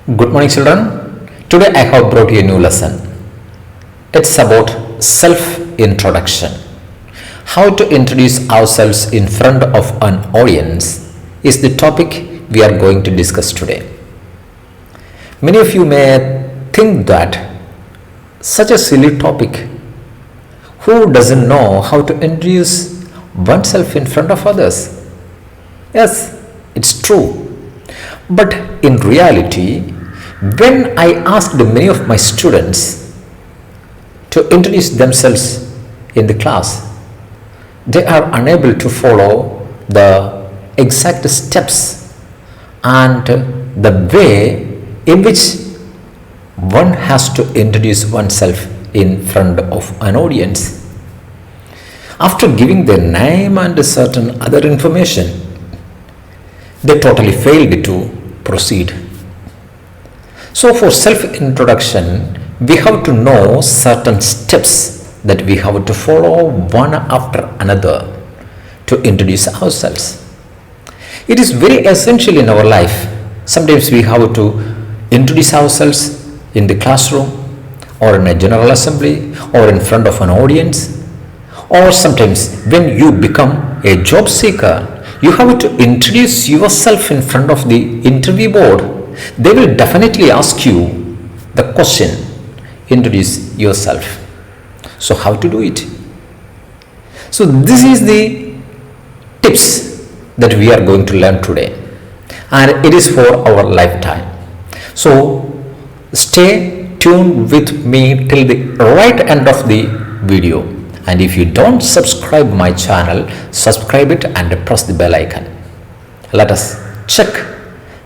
Good morning, children. Today I have brought you a new lesson. It's about self-introduction. How to introduce ourselves in front of an audience is the topic we are going to discuss today. Many of you may think that such a silly topic. Who doesn't know how to introduce oneself in front of others? Yes, it's true. But in reality, when I asked many of my students to introduce themselves in the class, they are unable to follow the exact steps and the way in which one has to introduce oneself in front of an audience. After giving their name and certain other information, they totally failed to proceed. So for self-introduction, we have to know certain steps that we have to follow one after another to introduce ourselves. It is very essential in our life. Sometimes we have to introduce ourselves in the classroom or in a general assembly or in front of an audience, or sometimes when you become a job seeker, you have to introduce yourself in front of the interview board. They will definitely ask you the question, introduce yourself. So how to do it? So this is the tips that we are going to learn today, and it is for our lifetime. So stay tuned with me till the right end of the video. And if you don't subscribe my channel, subscribe it and press the bell icon. Let us check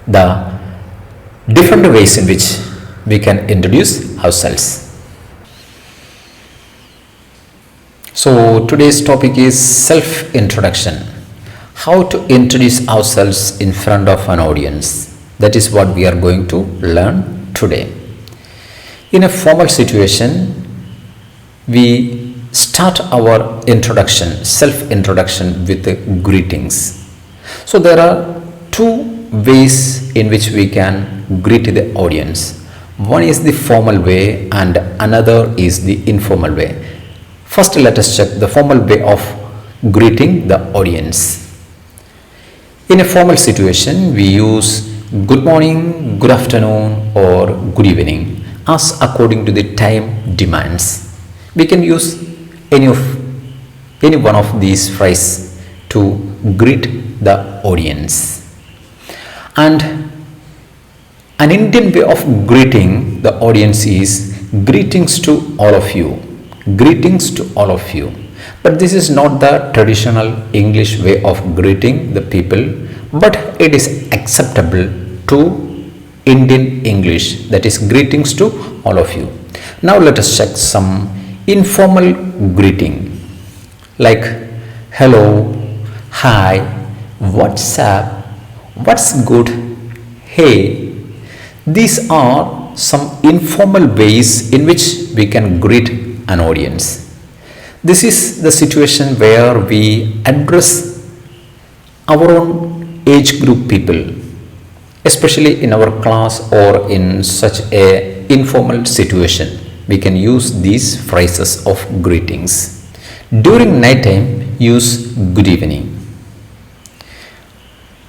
the different ways in which we can introduce ourselves. So today's topic is self-introduction. How to introduce ourselves in front of an audience. That is what we are going to learn today. In a formal situation, we start our introduction, self-introduction with greetings. So there are two ways in which we can greet the audience. One is the formal way and another is the informal way. First, let us check the formal way of greeting the audience. In a formal situation, we use good morning, good afternoon or good evening as according to the time demands. We can use any one of these phrases to greet the audience. And an Indian way of greeting the audience is greetings to all of you. Greetings to all of you. But this is not the traditional English way of greeting the people, but it is acceptable to Indian English, that is greetings to all of you. Now let us check some informal greeting like hello, hi, what's up, what's good, hey. These are some informal ways in which we can greet an audience. This is the situation where we address our own age group people, especially in our class or in such a informal situation. We can use these phrases of greetings. During night time, use good evening.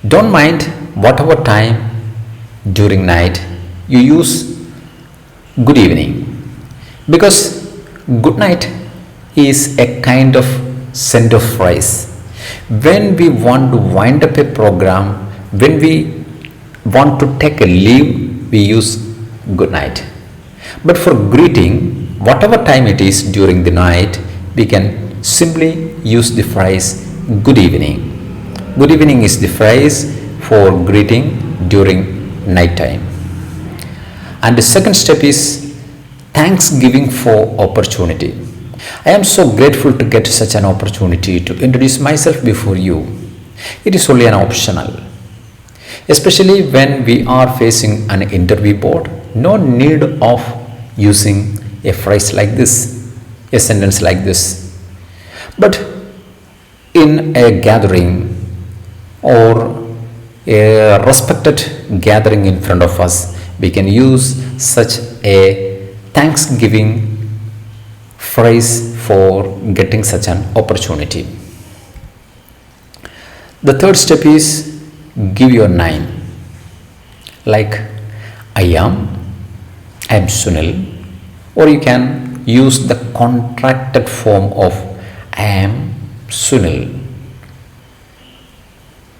Don't mind whatever time during night you use good evening, because good night is a kind of send off phrase. When we want to wind up a program, when we want to take a leave, we use good night. But for greeting, whatever time it is during the night, we can simply use the phrase good evening. Good evening is the phrase for greeting during night time. And the second step is thanksgiving for opportunity. I am so grateful to get such an opportunity to introduce myself before you. It is only an optional. Especially when we are facing an interview board, no need of using a phrase like this, a sentence like this. But in a gathering or a respected gathering in front of us, We can use such a thanksgiving phrase for getting such an opportunity. The third step is give your name. Like I am Sunil, or you can use the contracted form of I am Sunil,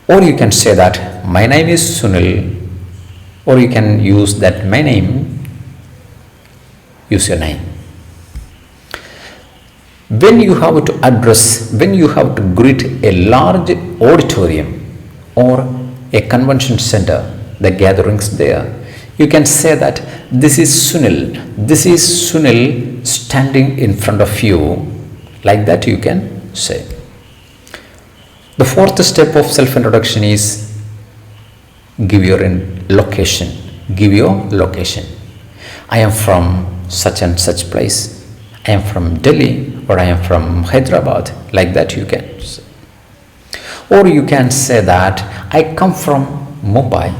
or you can say that my name is Sunil, or you can use that my name, use your name. When you have to greet a large auditorium or a convention center, the gatherings there, you can say that this is Sunil standing in front of you. Like that you can say. The fourth step of self-introduction is give your location. Give your location. I am from such and such place. I am from Delhi, or I am from Hyderabad. Like that you can say. Or you can say that I come from Mumbai.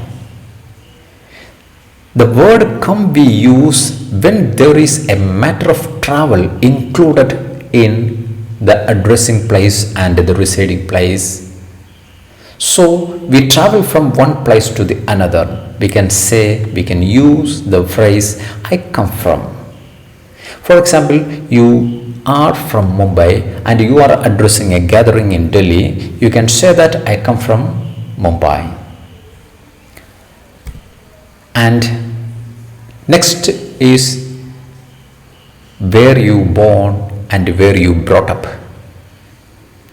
The word come we use when there is a matter of travel included in the addressing place and the residing place. So we travel from one place to the another. We can use the phrase I come from. For example, you are from Mumbai and you are addressing a gathering in Delhi. You can say that I come from Mumbai. And next is where you born and where you brought up.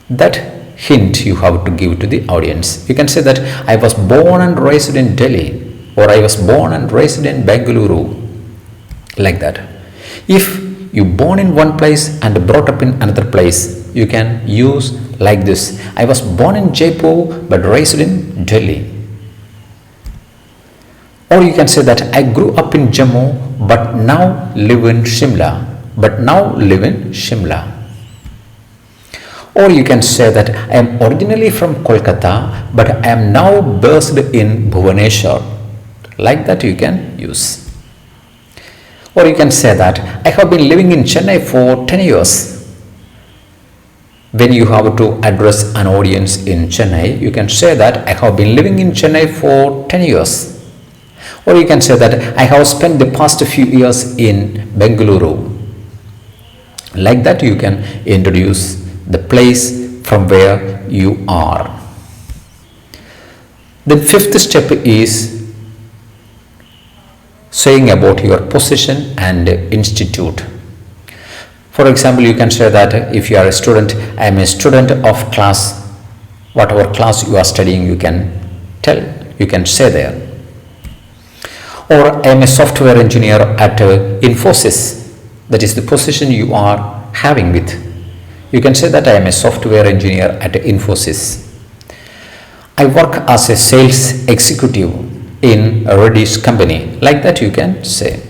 That hint you have to give to the audience. You can say that I was born and raised in Delhi, or I was born and raised in Bengaluru. Like that. If you born in one place and brought up in another place, you can use like this. I was born in Jaipur but raised in Delhi. Or you can say that I grew up in Jammu but now live in Shimla. Or you can say that I am originally from Kolkata but I am now based in Bhubaneswar. Like that you can use. Or you can say that I have been living in Chennai for 10 years. When you have to address an audience in Chennai, you can say that I have been living in Chennai for 10 years. Or you can say that I have spent the past few years in Bengaluru. Like that you can introduce the place from where you are. The fifth step is saying about your position and institute. For example, you can say that if you are a student, I am a student of class, whatever class you are studying, you can say there. Or I am a software engineer at Infosys, that is the position you are having with. You can say that I am a software engineer at Infosys. I work as a sales executive in a Reddy's company. Like that you can say.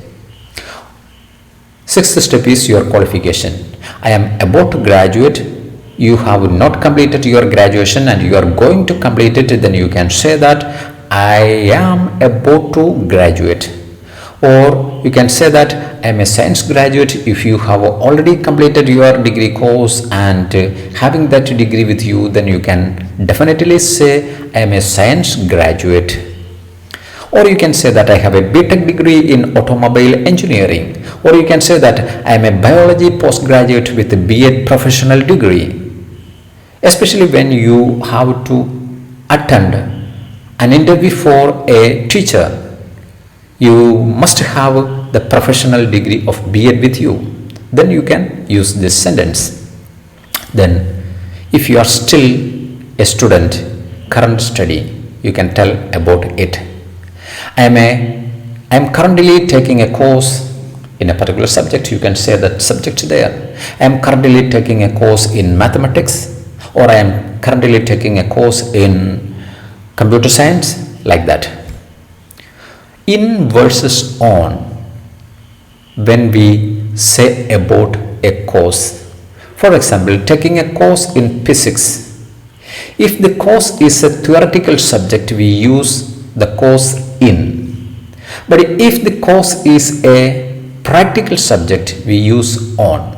Sixth step is your qualification. I am about to graduate. You have not completed your graduation and you are going to complete it. Then you can say that I am about to graduate. Or you can say that I am a science graduate if you have already completed your degree course and having that degree with you, then you can definitely say I am a science graduate. Or you can say that I have a BTech degree in automobile engineering. Or you can say that I am a biology postgraduate with a B.Ed professional degree. Especially when you have to attend an interview for a teacher, you must have the professional degree of B.Ed with you. Then you can use this sentence. Then if you are still a student, current study, you can tell about it. I am currently taking a course in a particular subject. You can say that subject there. I am currently taking a course in mathematics, or I am currently taking a course in computer science. Like that. In verses on, when we say about a course, for example, taking a course in physics, if the course is a theoretical subject, we use the course in. But if the course is a practical subject, we use on.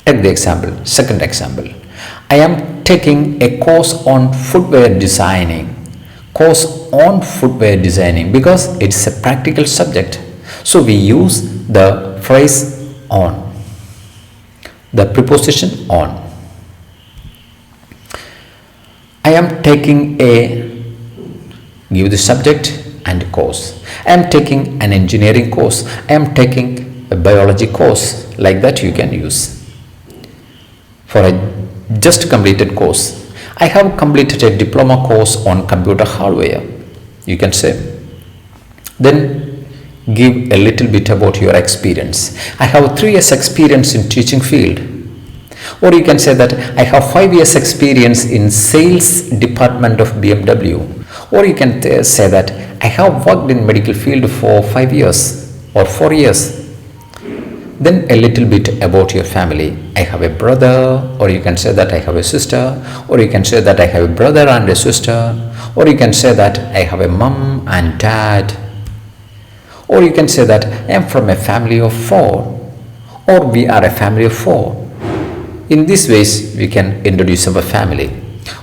Take the example, second example. I am taking a course on footwear designing. Course on footwear designing because it's a practical subject. So we use the phrase on, the preposition on. I am taking give the subject and course. I am taking an engineering course. I am taking a biology course. Like that you can use. For a just completed course, I have completed a diploma course on computer hardware. You can say. Then give a little bit about your experience. I have 3 years experience in teaching field. Or you can say that I have 5 years experience in sales department of BMW. Or you can say that I have worked in medical field for 5 years or 4 years. Then a little bit about your family. I have a brother, or you can say that I have a sister, or you can say that I have a brother and a sister, or you can say that I have a mom and dad, or you can say that I am from a family of 4, or we are a family of 4. In these ways we can introduce our family.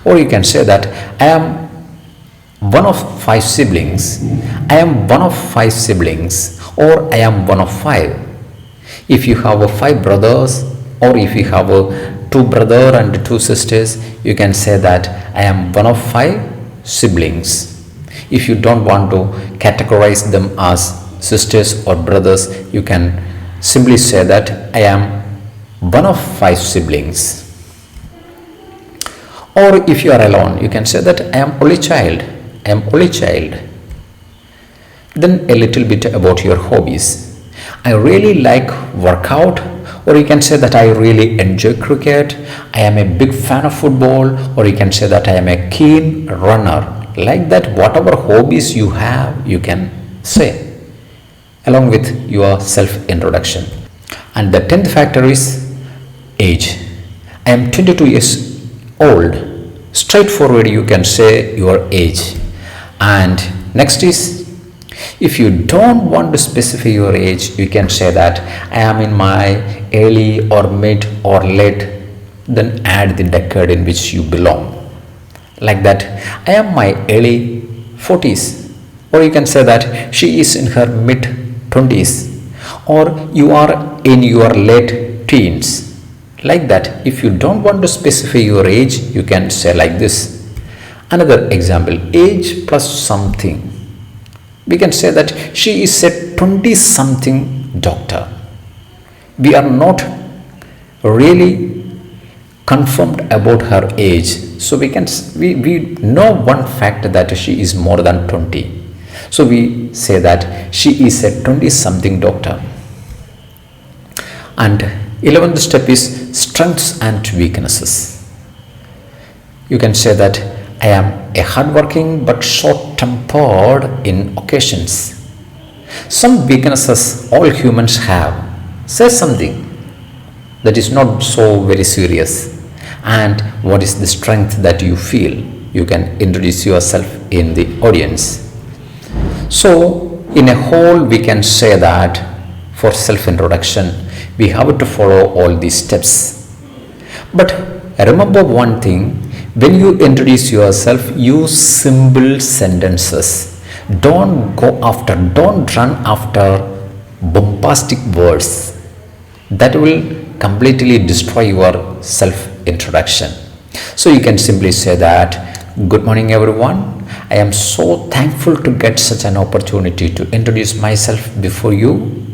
Or you can say that I am one of 5 siblings, I am one of 5 siblings, or I am one of 5. If you have 5 brothers, or if you have 2 brothers and 2 sisters, you can say that I am one of 5 siblings. If you don't want to categorize them as sisters or brothers, you can simply say that I am one of 5 siblings. Or if you are alone, you can say that I am only child. I am only child. Then a little bit about your hobbies. I really like workout, or you can say that I really enjoy cricket. I am a big fan of football, or you can say that I am a keen runner. Like that, whatever hobbies you have, you can say along with your self-introduction. And the 10th factor is age. I am 22 years old. Straightforward, you can say your age. And next is, if you don't want to specify your age, you can say that I am in my early or mid or late, then add the decade in which you belong. Like that, I am my early 40s, or you can say that she is in her mid 20s, or you are in your late teens. Like that, if you don't want to specify your age, you can say like this. Another example, age plus something. We can say that she is a 20-something doctor. We are not really confirmed about her age, so we know one fact that she is more than 20. So we say that she is a 20-something doctor. And 11th step is strengths and weaknesses. You can say that I am a hardworking but short-tempered in occasions. Some weaknesses all humans have. Say something that is not so very serious. And what is the strength that you feel? You can introduce yourself in the audience. So, in a whole, we can say that for self-introduction, we have to follow all these steps. But remember one thing. When you introduce yourself, use simple sentences. Don't run after bombastic words. That will completely destroy your self-introduction. So you can simply say that, good morning everyone. I am so thankful to get such an opportunity to introduce myself before you.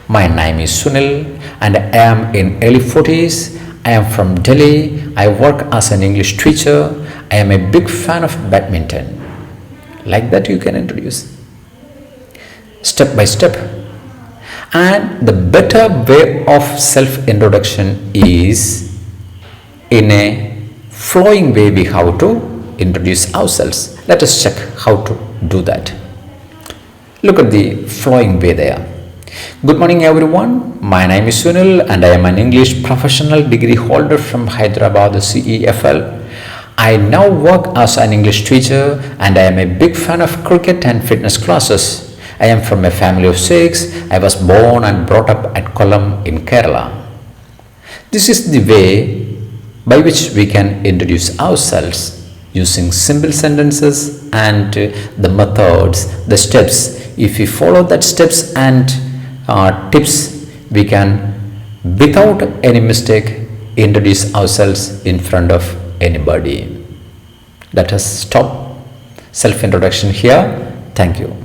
My name is Sunil and I am in early 40s. I am from Delhi. I work as an English teacher. I am a big fan of badminton. Like that you can introduce. Step by step. And the better way of self-introduction is in a flowing way we have to introduce ourselves. Let us check how to do that. Look at the flowing way there. Good morning everyone, my name is Sunil and I am an English professional degree holder from Hyderabad CEFL. I now work as an English teacher and I am a big fan of cricket and fitness classes. I am from a family of 6. I was born and brought up at Kollam in Kerala. This is the way by which we can introduce ourselves using simple sentences and the methods, the steps. If we follow that steps and tips, we can, without any mistake, introduce ourselves in front of anybody. Let us stop self introduction here. Thank you.